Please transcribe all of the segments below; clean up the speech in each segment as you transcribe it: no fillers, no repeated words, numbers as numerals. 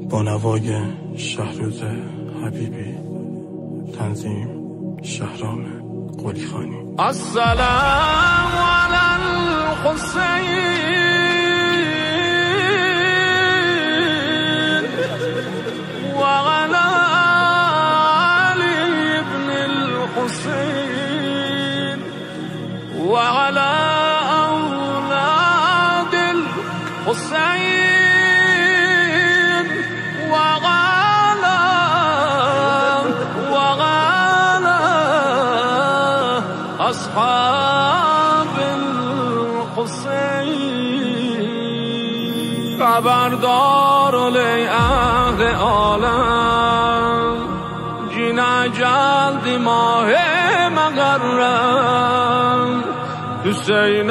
با نوای شهروز حبیبی، تنظیم شهرام قلیخانی. السلام علی الحسین و علی علی ابن الحسین و علی اولاد الحسین اصحاب الحسین. خبردار لی اهل عالم جین اجل دی ماه مقرم حسین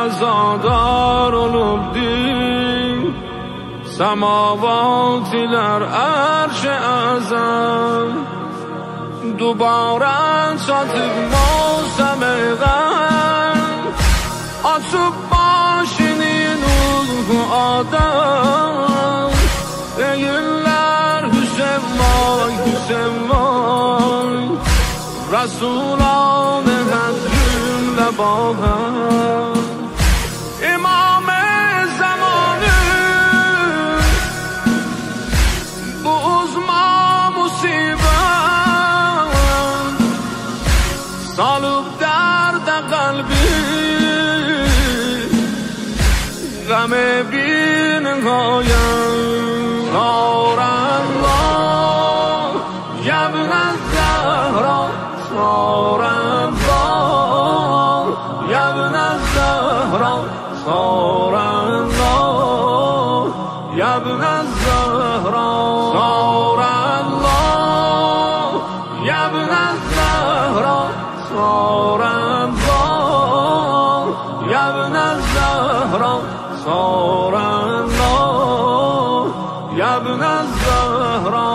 عزادار لبدی سماواتی در عرش اعظم دوباره شاتب موسم غم آسوب باشینی نوح آدم ایلر حسین وای حسین وای رسولان هدرین لباهم امام زمانه بوز ما مصیبت سالوب درد قلبی غم بی نهایت نار الله یا ابن الزهرا نار الله یا ابن الزهرا نار الله یا ابن الزهرا نار الله یا ابن الزهرا نار الله یا ابن الزهرا نار الله یا ابن الزهرا.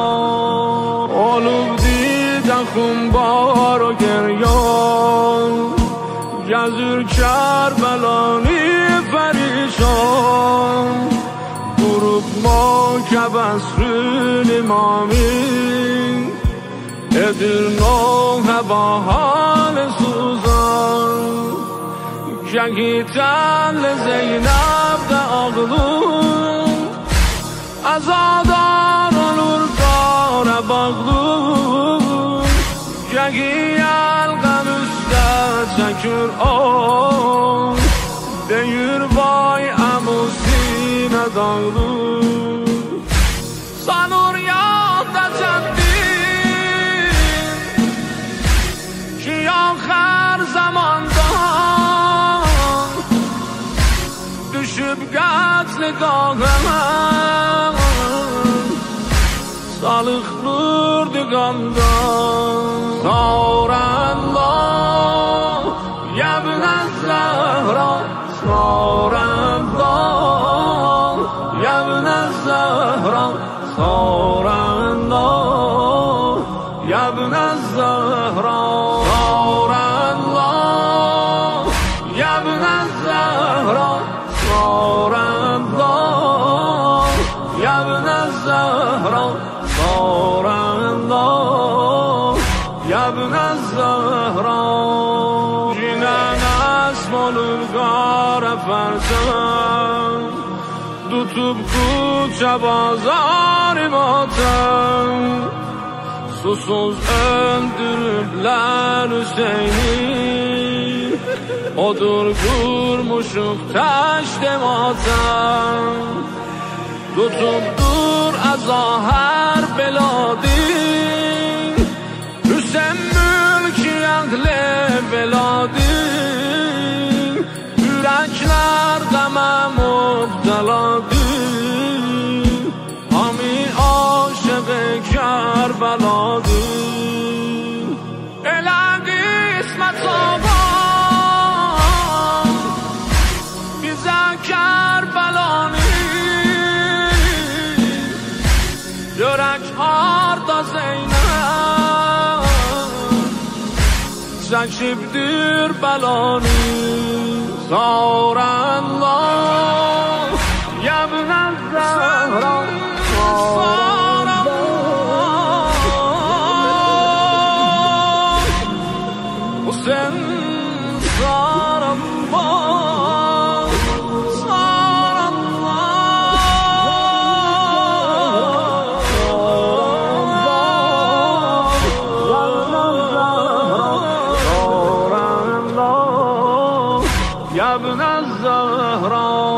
آلوب دیدن خونبار و گریان یزور کربلانی پریشان غروب ما که بسرین امامی ادرناه با حال سوزان جنگی تل زینب ده آغلون ازادار نوردار باغلون جنگی القم üstte çekir on deyir vay amusine dağlun sanur yağda çendin ki ahir zamanda düşüp qatli dağına salıqlırdı qandan Nor Allah ya ibn az-Zahra Nor Allah ya ibn az-Zahra Nor Allah ya ibn az-Zahra Nor Allah ya ibn az-Zahra Nor Allah ya ibn az-Zahra نور الله یا ابن الزهرا جینن اسم الگار فرزن دوتوب کوچه bazar matem susuz öldürüpler Hüseyin'i odur kurmuşuk taşte matem tutubdur azahar beladi Hüseyin mülki ahli beladi yürekler deme mubteladı Hami aşık Kerbeladı Eladi İsmet Aban bize Kerbelani Yörek arda Zeynep çekibdir belanı Zahra Allah ya ibn az-Zahra صار الله صار الله يا ابن الزهراء